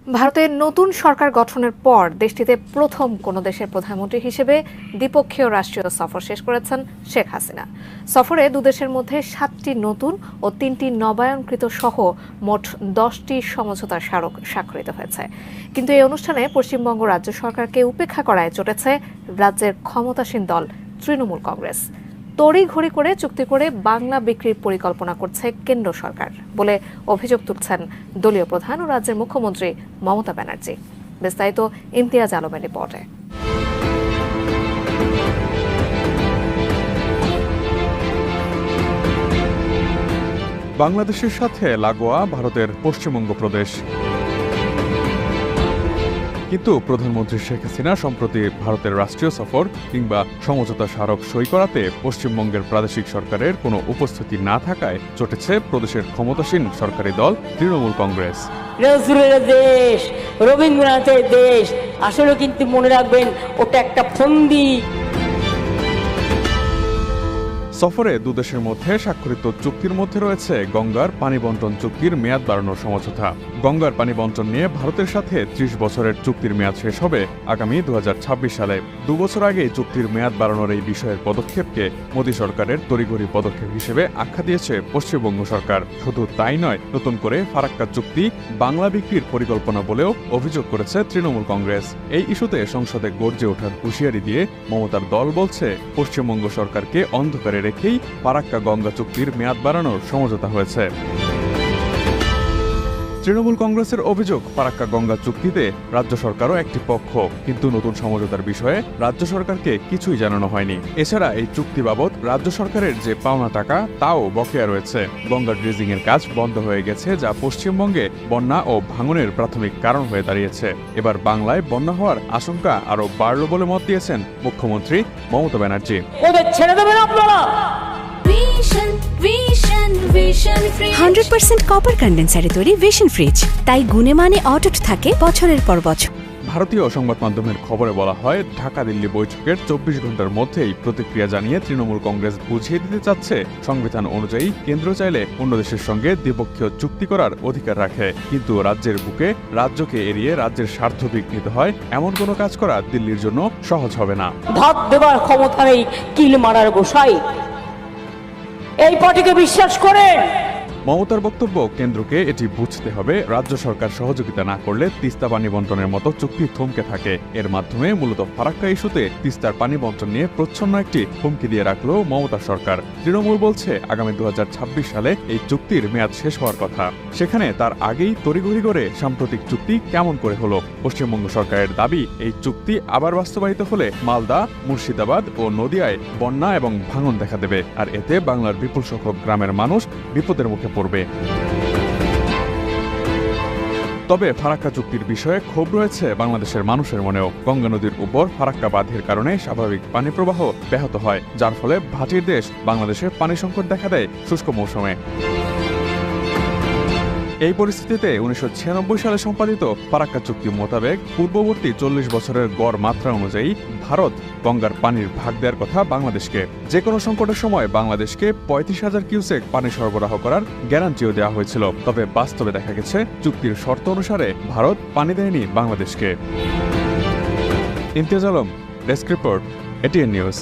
ভারতের নতুন সরকার গঠনের পর দেশটিতে প্রথম কোনো দেশের প্রধানমন্ত্রী হিসেবে দ্বিপক্ষীয় রাষ্ট্রীয় সফর শেষ করেছেন শেখ হাসিনা। সফরে দুদেশের মধ্যে 7টি নতুন ও 3টি নবায়নকৃত সহ মোট 10টি সমঝোতা স্মারক স্বাক্ষরিত হয়েছে। কিন্তু এই অনুষ্ঠানে পশ্চিমবঙ্গ রাজ্য সরকারকে উপেক্ষা করায় চটেছে রাজ্যের ক্ষমতাসীন দল তৃণমূল কংগ্রেস। তড়িঘড়ি করে চুক্তি করে বাংলা বিক্রির পরিকল্পনা করছে কেন্দ্র সরকার বলে অভিযোগ তুলছেন দলীয় প্রধান ও রাজ্যের মুখ্যমন্ত্রী মমতা ব্যানার্জি। বিস্তারিত ইমতিয়াজ আলমের রিপোর্টে। বাংলাদেশের সাথে লাগোয়া ভারতের পশ্চিমবঙ্গ প্রদেশ। কিন্তু প্রধানমন্ত্রী শেখ হাসিনা সম্প্রতি ভারতের রাষ্ট্রীয় সফর কিংবা সমঝোতা স্মারক সই করাতে পশ্চিমবঙ্গের প্রাদেশিক সরকারের কোনো উপস্থিতি না থাকায় চটেছে প্রদেশের ক্ষমতাসীন সরকারি দল তৃণমূল কংগ্রেস। নজরুলের দেশ, রবীন্দ্রনাথের দেশ, আসলে কিন্তু মনে রাখবেন ওটা একটা ফন্দি। সফরে দুদেশের মধ্যে স্বাক্ষরিত চুক্তির মধ্যে রয়েছে গঙ্গার পানি বন্টন চুক্তির মেয়াদ বাড়ানোর সমঝোতা। গঙ্গার পানি বন্টন নিয়ে ভারতের সাথে 30 বছরের চুক্তির মেয়াদ শেষ হবে আগামী 2026 সালে। 2 বছর আগে চুক্তির মেয়াদ বাড়ানোর এই বিষয়ের পদক্ষেপকে মোদী সরকারের তড়িঘড়ি পদক্ষেপ হিসেবে আখ্যা দিয়েছে পশ্চিমবঙ্গ সরকার। শুধু তাই নয়, নতুন করে ফারাক্কা চুক্তি বাংলা বিক্রির পরিকল্পনা বলেও অভিযোগ করেছে তৃণমূল কংগ্রেস। এই ইস্যুতে সংসদে গর্জে ওঠার হুঁশিয়ারি দিয়ে মমতার দল বলছে, পশ্চিমবঙ্গ সরকারকে অন্ধকারে রেখেই ফারাক্কা গঙ্গা চুক্তির মেয়াদ বাড়ানোর সমঝোতা হয়েছে। তৃণমূল কংগ্রেসের অভিযোগ, ফারাক্কা গঙ্গা চুক্তিতে রাজ্য সরকারও একটি পক্ষ, কিন্তু নতুন সমঝোতার বিষয়ে রাজ্য সরকারকে কিছুই জানানো হয়নি। এছাড়া এই চুক্তি বাবদ রাজ্য সরকারের যে পাওনা টাকা তাও বকেয়া রয়েছে। গঙ্গা ড্রেজিং এর কাজ বন্ধ হয়ে গেছে, যা পশ্চিমবঙ্গে বন্যা ও ভাঙনের প্রাথমিক কারণ হয়ে দাঁড়িয়েছে। এবার বাংলায় বন্যা হওয়ার আশঙ্কা আরও বাড়ল বলে মত দিয়েছেন মুখ্যমন্ত্রী মমতা ব্যানার্জি। ওদের ছেড়ে দেবেন আপনারা। 100% কপার কন্ডেন্সারে তৈরি ভিশন ফ্রিজ, তাই গুণে মানে অটুট থাকে বছরের পর বছর। ভারতীয় সংবাদ মাধ্যমের খবরে বলা হয়, ঢাকা দিল্লি বৈঠকের 24 ঘন্টার মধ্যেই প্রতিক্রিয়া জানিয়ে তৃণমূল কংগ্রেস বুঝিয়ে দিতে চাচ্ছে, সংবিধান অনুযায়ী কেন্দ্র চাইলে অন্য দেশের সঙ্গে দ্বিপক্ষীয় চুক্তি করার অধিকার রাখে, কিন্তু রাজ্যের বুকে রাজ্যকে এড়িয়ে রাজ্যের স্বার্থ বিঘ্নিত হয় এমন কোনো কাজ করা দিল্লির জন্য সহজ হবে না। ভাত দেবার ক্ষমতা নেই কিল মারার গোসাই, এই পার্টিকে বিশ্বাস করেন। মমতার বক্তব্য, কেন্দ্রকে এটি বুঝতে হবে, রাজ্য সরকার সহযোগিতা না করলে তিস্তা পানি বন্টনের মতো চুক্তি থমকে থাকে। এর মাধ্যমে মূলত ফারাক্কা ইস্যুতে তিস্তার পানি বন্টন নিয়ে প্রচ্ছন্ন একটি হুমকি দিয়ে রাখলো মমতা সরকার। তৃণমূল বলছে, আগামী 2026 সালে এই চুক্তির মেয়াদ শেষ হওয়ার কথা। সেখানে তার আগেই তড়িঘড়ি করে সাম্প্রতিক চুক্তি কেমন করে হলো? পশ্চিমবঙ্গ সরকারের দাবি, এই চুক্তি আবার বাস্তবায়িত হলে মালদা, মুর্শিদাবাদ ও নদিয়ায় বন্যা এবং ভাঙন দেখা দেবে, আর এতে বাংলার বিপুল সংখ্যক গ্রামের মানুষ বিপদের মুখে পড়বে। তবে ফারাক্কা চুক্তির বিষয়ে ক্ষোভ রয়েছে বাংলাদেশের মানুষের মনেও। গঙ্গা নদীর উপর ফারাক্কা বাঁধের কারণে স্বাভাবিক পানি প্রবাহ ব্যাহত হয়, যার ফলে ভাটির দেশ বাংলাদেশে পানি সংকট দেখা দেয় শুষ্ক মৌসুমে। এই পরিস্থিতিতে 1996 সালে সম্পাদিত ফারাক্কা চুক্তি মোতাবেক পূর্ববর্তী 40 বছরের গড় মাত্রা অনুযায়ী ভারত গঙ্গার পানির ভাগ দেওয়ার কথা বাংলাদেশকে। যে কোনো সংকটের সময় বাংলাদেশকে 35,000 কিউসেক পানি সরবরাহ করার গ্যারান্টিও দেওয়া হয়েছিল। তবে বাস্তবে দেখা গেছে, চুক্তির শর্ত অনুসারে ভারত পানি দেয়নি বাংলাদেশকে। Imtiaz Alam, desk report, ATN news.